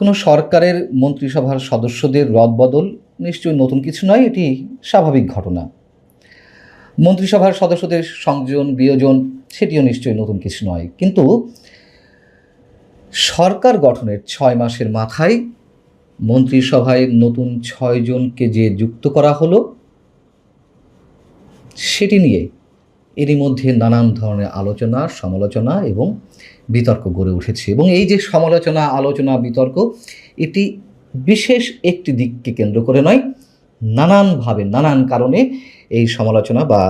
কোনো সরকারের মন্ত্রিসভার সদস্যদের রদবদল নিশ্চয়ই নতুন কিছু নয়, এটি স্বাভাবিক ঘটনা। মন্ত্রিসভার সদস্যদের সংযোজন বিয়োজন সেটিও নিশ্চয়ই নতুন কিছু নয়। কিন্তু সরকার গঠনের 6 মাসের মাথায় মন্ত্রিসভায় নতুন 6 জনকে যে যুক্ত করা হলো, সেটি নিয়ে এরই মধ্যে নানান ধরনের আলোচনা, সমালোচনা এবং বিতর্ক গড়ে উঠেছে। এবং এই যে সমালোচনা, আলোচনা, বিতর্ক, এটি বিশেষ একটি দিককে কেন্দ্র করে নয়, নানানভাবে নানান কারণে এই সমালোচনা বা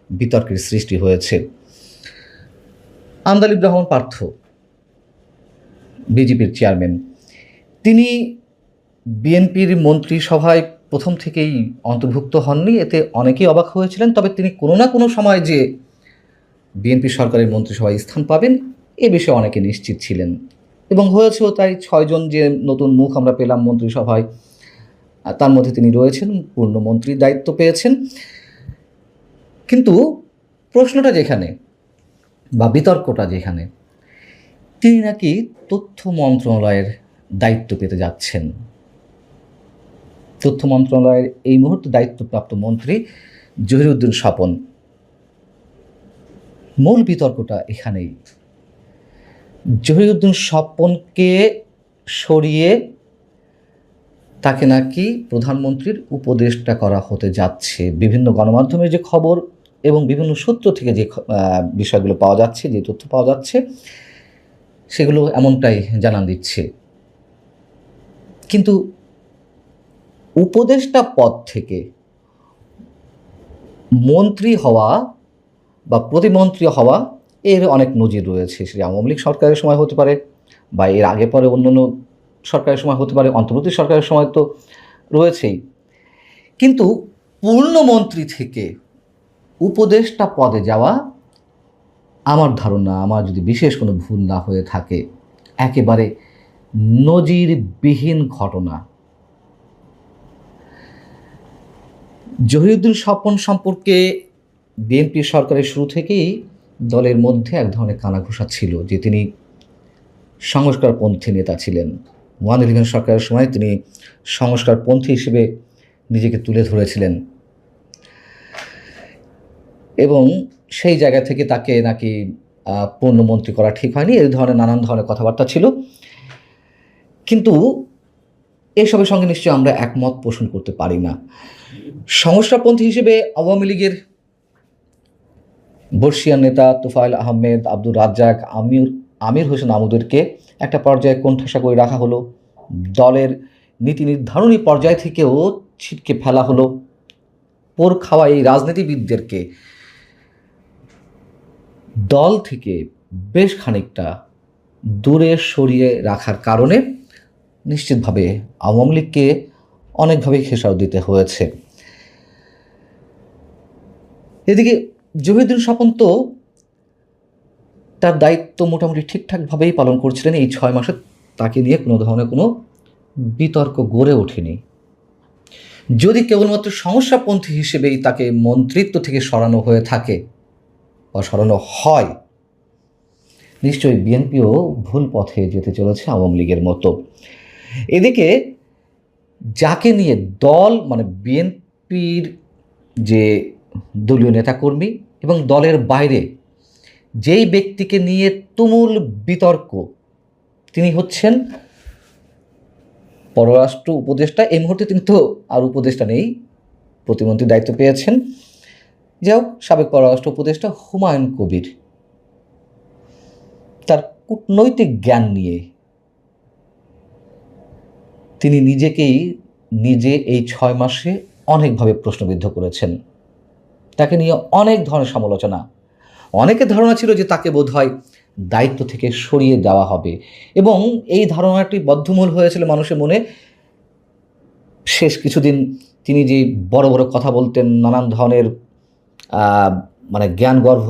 বিতর্কের সৃষ্টি হয়েছে। আন্দালিব রহমান পার্থ, বিজেপির চেয়ারম্যান, তিনি বিএনপির মন্ত্রিসভায় প্রথম থেকেই অন্তর্ভুক্ত হননি। এতে অনেকেই অবাক হয়েছিলেন। তবে তিনি কোনো না কোনো সময় যে বিএনপি সরকারের মন্ত্রিসভায় স্থান পাবেন এ বিষয়ে অনেকে নিশ্চিত ছিলেন, এবং হয়েছেও তাই। 6 জন যে নতুন মুখ আমরা পেলাম মন্ত্রিসভায়, তার মধ্যে তিনি রয়েছেন, পূর্ণমন্ত্রীর দায়িত্ব পেয়েছেন। কিন্তু প্রশ্নটা যেখানে বা বিতর্কটা যেখানে, তিনি নাকি তথ্য মন্ত্রণালয়ের দায়িত্ব পেতে যাচ্ছেন। তথ্য মন্ত্রণালয়ের এই মুহূর্তে দায়িত্বপ্রাপ্ত মন্ত্রী জহিরুদ্দিন স্বপন। মূল বিতর্কটা এখানেই। জহিরুদ্দিন স্বপনকে সরিয়ে তাকে নাকি প্রধানমন্ত্রীর উপদেষ্টা করা হতে যাচ্ছে। বিভিন্ন গণমাধ্যমের যে খবর এবং বিভিন্ন সূত্র থেকে যে বিষয়গুলো পাওয়া যাচ্ছে, যে তথ্য পাওয়া যাচ্ছে, সেগুলো এমনটাই জানান দিচ্ছে। কিন্তু উপদেষ্টা পদ থেকে মন্ত্রী হওয়া বা প্রতিমন্ত্রী হওয়া, এর অনেক নজির রয়েছে। সেটা আওয়ামী লীগ সরকারের সময় হতে পারে, বা এর আগে পরে অন্যান্য সরকারের সময় হতে পারে, অন্তর্বর্তী সরকারের সময় তো রয়েছেই। কিন্তু পূর্ণমন্ত্রী থেকে উপদেষ্টা পদে যাওয়া, আমার ধারণা, আমার যদি বিশেষ কোনো ভুল না হয়ে থাকে, একেবারে নজিরবিহীন ঘটনা। জহিরুদ্দিন স্বপন সম্পর্কে বিএনপি সরকারের শুরু থেকেই দলের মধ্যে এক ধরনের কানাঘুষা ছিল যে তিনি সংস্কারপন্থী নেতা ছিলেন। 111 সরকারের সময় তিনি সংস্কারপন্থী হিসেবে নিজেকে তুলে ধরেছিলেন, এবং সেই জায়গা থেকে তাকে নাকি পূর্ণমন্ত্রী করা ঠিক হয়নি, এই ধরনের নানান ধরনের কথাবার্তা ছিল। কিন্তু এসবের সঙ্গে নিশ্চয়ই আমরা একমত পোষণ করতে পারি না। সংস্কারপন্থী হিসেবে আওয়ামী লীগের বর্ষিয়ান নেতা তোফায়েল আহমেদ, আব্দুর রাজ্জাক, আমির হোসেন আমুদেরকে একটা পর্যায়ে কোণঠাসা করে রাখা হলো। দলের নীতি নির্ধারণী পর্যায় থেকেও ছিটকে ফেলা হলো। পোর খাওয়া এই রাজনীতিবিদদেরকে দল থেকে বেশ খানিকটা দূরে সরিয়ে রাখার কারণে নিশ্চিতভাবে আওয়ামী লীগকে অনেকভাবেই খেসারত দিতে হয়েছে। এদিকে জহিরুদ্দিন স্বপন তো তার দায়িত্ব মোটামুটি ঠিকঠাকভাবেই পালন করছিলেন। এই 6 মাসে তাকে নিয়ে কোনো ধরনের কোনো বিতর্ক গড়ে ওঠেনি। যদি কেবলমাত্র সংস্কারপন্থী হিসেবেই তাকে মন্ত্রিত্ব থেকে সরানো হয়ে থাকে বা সরানো হয়, নিশ্চয়ই বিএনপিও ভুল পথে যেতে চলেছে আওয়ামী লীগের মতো। এদিকে যাকে নিয়ে দল, মানে বিএনপির যে দলীয় নেতাকর্মী এবং দলের বাইরে যেই ব্যক্তিকে নিয়ে তুমুল বিতর্ক, তিনি হচ্ছেন পররাষ্ট্র উপদেষ্টা। এই মুহূর্তে তিনি তো আর উপদেষ্টা নেই, প্রতিমন্ত্রীর দায়িত্ব পেয়েছেন। যাই হোক, সাবেক পররাষ্ট্র উপদেষ্টা হুমায়ুন কবির। তার কূটনৈতিক জ্ঞান নিয়ে তিনি নিজে এই 6 মাসে অনেকভাবে প্রশ্নবিদ্ধ করেছেন। তাকে নিয়ে অনেক ধরনের সমালোচনা। অনেকের ধারণা ছিল যে তাকে বোধহয় দায়িত্ব থেকে সরিয়ে দেওয়া হবে, এবং এই ধারণাটি বদ্ধমূল হয়েছিল মানুষের মনে। শেষ কিছুদিন তিনি যে বড় বড় কথা বলতেন, নানান ধরনের মানে জ্ঞানগর্ভ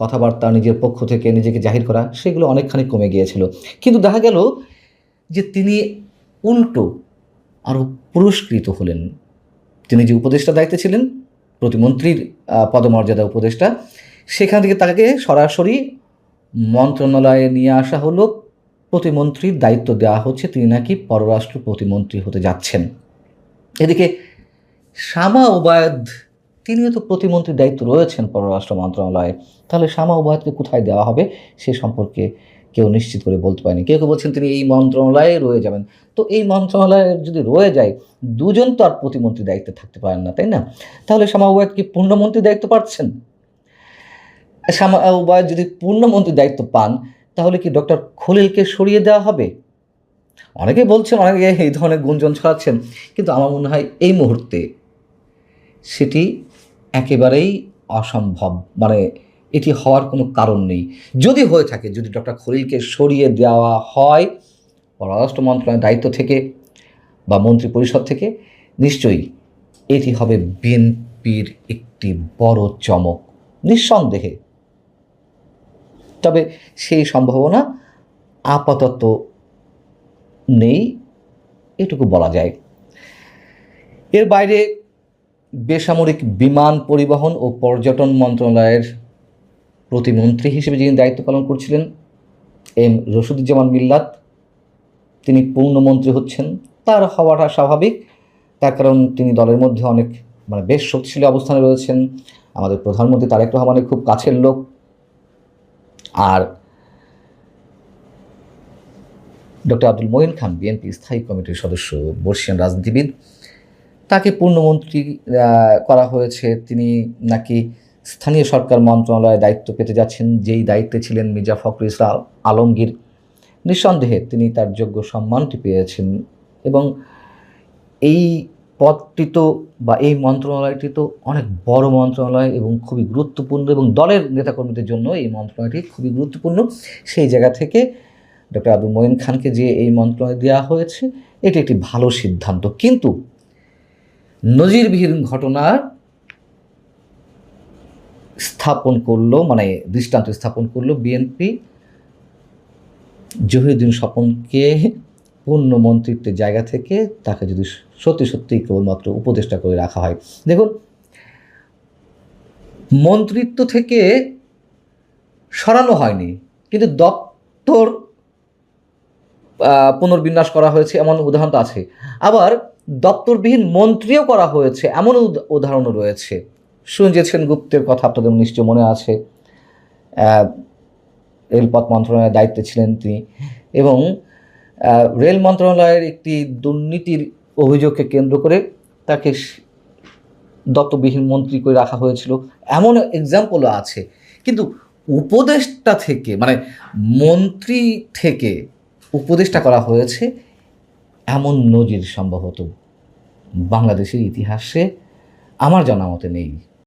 কথাবার্তা নিজের পক্ষ থেকে নিজেকে জাহির করা, সেগুলো অনেকখানি কমে গিয়েছিল। কিন্তু দেখা গেল যে তিনি উল্টো আরও পুরস্কৃত হলেন। তিনি যে উপদেষ্টা দায়িত্বে ছিলেন, প্রতিমন্ত্রীর পদমর্যাদা উপদেষ্টা, সেখান থেকে তাকে সরাসরি মন্ত্রণালয়ে নিয়ে আসা হলো প্রতিমন্ত্রীর দায়িত্ব দেওয়া হচ্ছে, তিনি নাকি পররাষ্ট্র প্রতিমন্ত্রী হতে যাচ্ছেন। এদিকে শামা ওবায়দ, তিনিও তো প্রতিমন্ত্রীর দায়িত্ব রয়েছেন পররাষ্ট্র মন্ত্রণালয়ে। তাহলে শামা ওবায়দকে কোথায় দেওয়া হবে সে সম্পর্কে কেউ নিশ্চিত করে বলতে পারেনি। কেউ কেউ বলছেন তিনি এই মন্ত্রণালয়ে রয়ে যাবেন। তো এই মন্ত্রণালয়ে যদি রয়ে যায়, দুজন তো আর প্রতিমন্ত্রীর দায়িত্বে থাকতে পারেন না, তাই না? তাহলে শামা ওবায়দ কি পূর্ণমন্ত্রীর দায়িত্ব পাচ্ছেন? শামা ওবায়দ যদি পূর্ণমন্ত্রীর দায়িত্ব পান, তাহলে কি ডক্টর খলিলকে সরিয়ে দেওয়া হবে? অনেকে বলছেন, অনেকে এই ধরনের গুঞ্জন ছড়াচ্ছেন, কিন্তু আমার মনে হয় এই মুহূর্তে সেটি একেবারেই অসম্ভব। মানে এটি হওয়ার কোনো কারণ নেই। যদি হয়ে থাকে, যদি ডক্টর খলিলকে সরিয়ে দেওয়া হয় পররাষ্ট্র মন্ত্রণালয়ের দায়িত্ব থেকে বা মন্ত্রী পরিষদ থেকে, নিশ্চয়ই এটি হবে বিএনপির একটি বড় চমক, নিঃসন্দেহে। তবে সেই সম্ভাবনা আপাতত নেই, এটুকু বলা যায়। এর বাইরে বেসামরিক বিমান পরিবহন ও পর্যটন মন্ত্রণালয়ের প্রতিমন্ত্রী হিসেবে যিনি দায়িত্ব পালন করছিলেন এম রশিদুজ্জামান মিল্লাত, তিনি পূর্ণমন্ত্রী হচ্ছেন। তার হওয়াটা স্বাভাবিক, তার কারণ তিনি দলের মধ্যে অনেক বেশ শক্তিশালী অবস্থানে রয়েছেন। আমাদের প্রধানমন্ত্রী তারেক রহমানের খুব কাছের লোক। আর ডক্টর আব্দুল মঈন খান বিএনপি স্থায়ী কমিটির সদস্য, বর্ষিয়ান রাজনীতিবিদ, তাকে পূর্ণমন্ত্রী করা হয়েছে। তিনি নাকি স্থানীয় সরকার মন্ত্রণালয়ে দায়িত্ব পেতে যাচ্ছেন, যেই দায়িত্বে ছিলেন মির্জা ফখরুল ইসলাম আলমগীর। নিঃসন্দেহে তিনি তার যোগ্য সম্মানটি পেয়েছেন, এবং এই পদটি তো বা এই মন্ত্রণালয়টি তো অনেক বড় মন্ত্রণালয় এবং খুবই গুরুত্বপূর্ণ, এবং দলের নেতাকর্মীদের জন্য এই মন্ত্রণালয়টি খুবই গুরুত্বপূর্ণ। সেই জায়গা থেকে ডক্টর আব্দুল মঈন খানকে যে এই মন্ত্রণালয় দেওয়া হয়েছে, এটি একটি ভালো সিদ্ধান্ত। কিন্তু নজিরবিহীন ঘটনার স্থাপন করলো, দৃষ্টান্ত স্থাপন করলো বিএনপি জহিরুদ্দিন স্বপনকে পূর্ণমন্ত্রিত্বের জায়গা থেকে তাকে যদি সত্যি সত্যিই কেবলমাত্র উপদেষ্টা করে রাখা হয়। দেখুন, মন্ত্রিত্ব থেকে সরানো হয়নি, কিন্তু দপ্তর পুনর্বিন্যাস করা হয়েছে, এমন উদাহরণ তো আছে। আবার দপ্তরবিহীন মন্ত্রীও করা হয়েছে, এমন উদাহরণও রয়েছে। সুরঞ্জিত সেনগুপ্তের কথা আপনাদের নিশ্চয় মনে আছে। রেলপথ মন্ত্রণালয়ের দায়িত্বে ছিলেন তিনি, এবং রেল মন্ত্রণালয়ের একটি দুর্নীতির অভিযোগকে কেন্দ্র করে তাকে দপ্তরবিহীন মন্ত্রী করে রাখা হয়েছিল, এমন এক্সাম্পলও আছে। কিন্তু উপদেষ্টা থেকে মন্ত্রী থেকে উপদেষ্টা করা হয়েছে, এমন নজির সম্ভবত বাংলাদেশের ইতিহাসে আমার জানা মতে নেই।